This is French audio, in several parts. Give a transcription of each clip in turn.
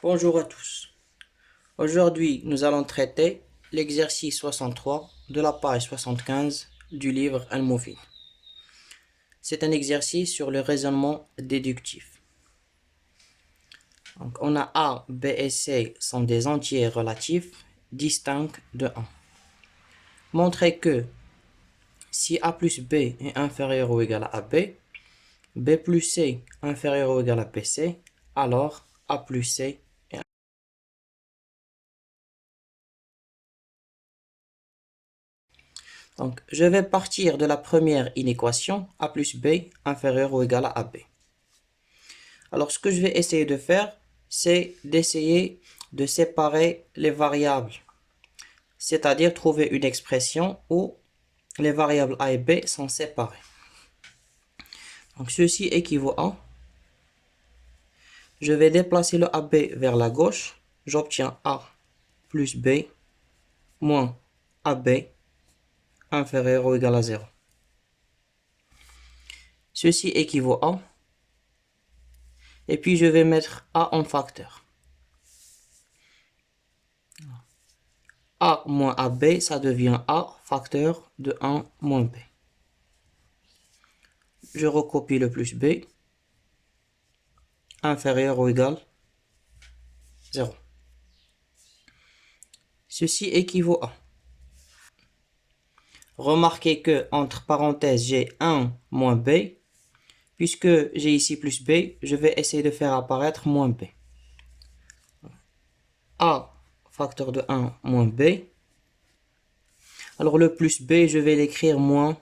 Bonjour à tous. Aujourd'hui, nous allons traiter l'exercice 63 de la page 75 du livre Al-Mufid. C'est un exercice sur le raisonnement déductif. Donc, on a A, B et C sont des entiers relatifs distincts de 1. Montrez que si A plus B est inférieur ou égal à AB, B plus C inférieur ou égal à BC, alors A plus C. Donc, je vais partir de la première inéquation, A plus B inférieur ou égal à AB. Alors, ce que je vais essayer de faire, c'est d'essayer de séparer les variables. C'est-à-dire trouver une expression où les variables A et B sont séparées. Donc, ceci équivaut à, je vais déplacer le AB vers la gauche. J'obtiens A plus B moins AB inférieur ou égal à 0. Ceci équivaut à, et puis je vais mettre A en facteur. A moins AB, ça devient A facteur de 1 moins B. Je recopie le plus B, inférieur ou égal 0. Ceci équivaut à. Remarquez que, entre parenthèses, j'ai 1 moins B. Puisque j'ai ici plus B, je vais essayer de faire apparaître moins B. A facteur de 1 moins B. Alors le plus B, je vais l'écrire moins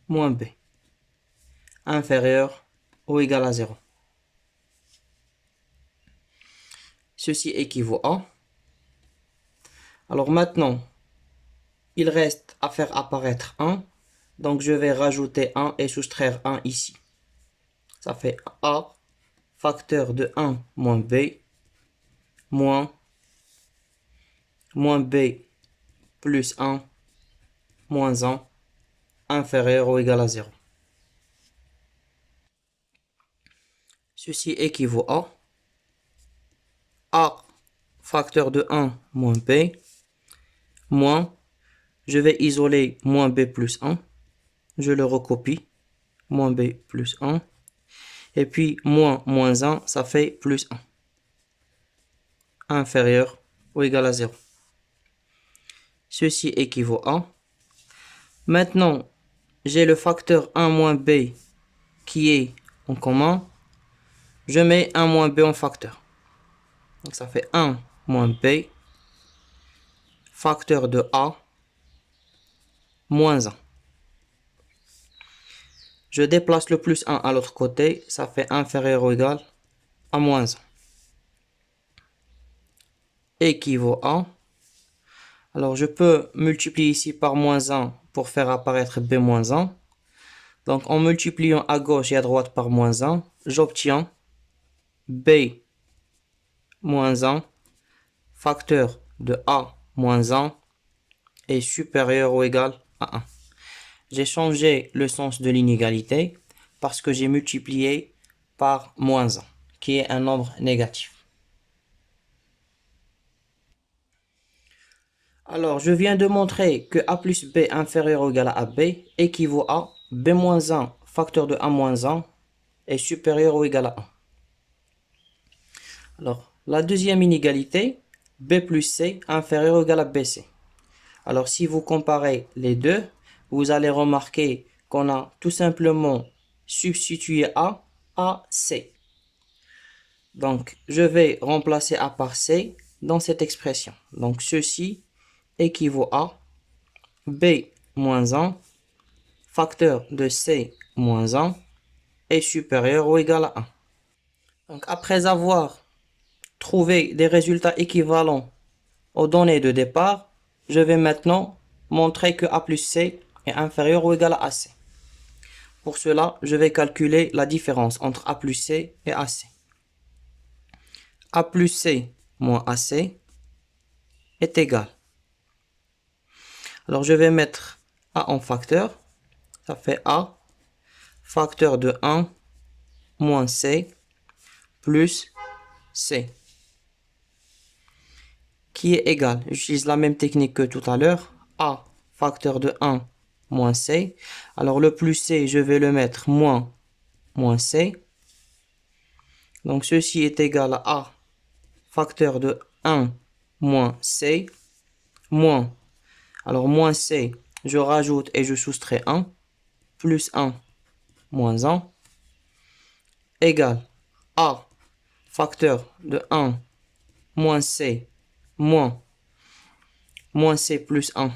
B. Inférieur ou égal à 0. Ceci équivaut à. Alors maintenant, il reste à faire apparaître 1. Donc je vais rajouter 1 et soustraire 1 ici. Ça fait A facteur de 1 moins B moins B plus 1 moins 1 inférieur ou égal à 0. Ceci équivaut à A facteur de 1 moins B moins, je vais isoler moins B plus 1, je le recopie, moins B plus 1, et puis moins 1, ça fait plus 1, inférieur ou égal à 0. Ceci équivaut à, maintenant, j'ai le facteur 1 moins B qui est en commun, je mets 1 moins B en facteur. Donc ça fait 1 moins B, facteur de A, moins 1. Je déplace le plus 1 à l'autre côté, ça fait inférieur ou égal à moins 1. Équivaut à, alors je peux multiplier ici par moins 1 pour faire apparaître B moins 1. Donc en multipliant à gauche et à droite par moins 1, j'obtiens B moins 1, facteur de A moins 1 est supérieur ou égal à 1. J'ai changé le sens de l'inégalité parce que j'ai multiplié par moins 1, qui est un nombre négatif. Alors, je viens de montrer que A plus B inférieur ou égal à AB équivaut à B moins 1 facteur de A moins 1 est supérieur ou égal à 1. Alors, la deuxième inégalité, B plus C inférieur ou égal à BC. Alors, si vous comparez les deux, vous allez remarquer qu'on a tout simplement substitué A à C. Donc, je vais remplacer A par C dans cette expression. Donc, ceci équivaut à B moins 1 facteur de C moins 1 est supérieur ou égal à 1. Donc, après avoir trouvé des résultats équivalents aux données de départ, je vais maintenant montrer que A plus C est inférieur ou égal à AC. Pour cela, je vais calculer la différence entre A plus C et AC. A plus C moins AC est égal. Alors, je vais mettre A en facteur. Ça fait A facteur de 1 moins C plus C. qui est égal. J'utilise la même technique que tout à l'heure. A facteur de 1 moins C. Alors le plus C, je vais le mettre moins C. Donc ceci est égal à A facteur de 1 moins C moins. Alors moins C, je rajoute et je soustrais 1 plus 1 moins 1 égale A facteur de 1 moins C moins C plus 1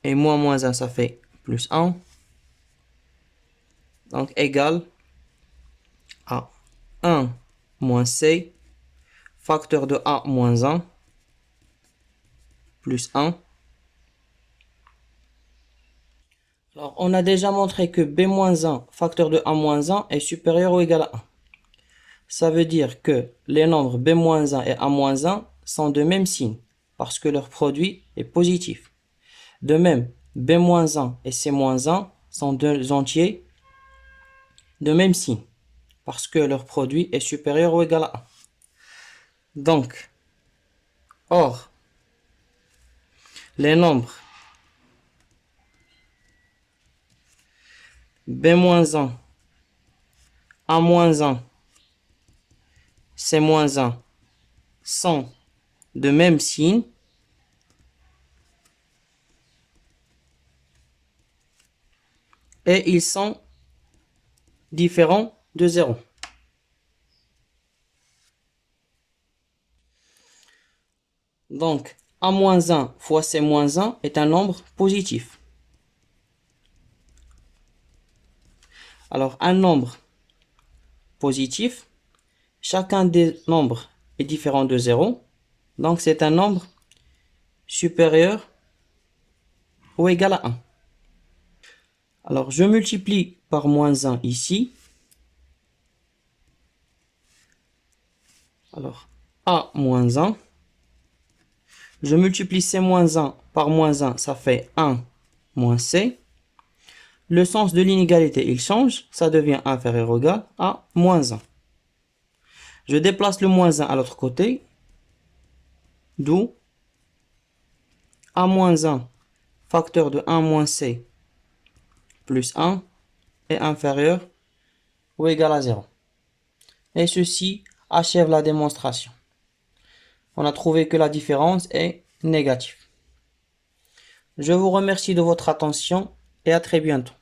et moins 1 ça fait plus 1 donc égale à 1 moins C facteur de A moins 1 plus 1. Alors on a déjà montré que B moins 1 facteur de A moins 1 est supérieur ou égal à 1. Ça veut dire que les nombres B moins 1 et A moins 1 sont de même signe parce que leur produit est positif. De même, B-1 et C-1 sont deux entiers de même signe, parce que leur produit est supérieur ou égal à 1. Donc, or, les nombres B-1, A-1, C-1 sont de même signe, et ils sont différents de 0. Donc, A-1 fois C-1 est un nombre positif. Alors, un nombre positif, chacun des nombres est différent de 0. Donc, c'est un nombre supérieur ou égal à 1. Alors, je multiplie par moins 1 ici. Alors, A moins 1. Je multiplie C moins 1 par moins 1, ça fait 1 moins C. Le sens de l'inégalité, il change, ça devient inférieur ou égal à moins 1. Je déplace le moins 1 à l'autre côté, d'où A moins 1 facteur de 1 moins C plus 1 est inférieur ou égal à 0. Et ceci achève la démonstration. On a trouvé que la différence est négative. Je vous remercie de votre attention et à très bientôt.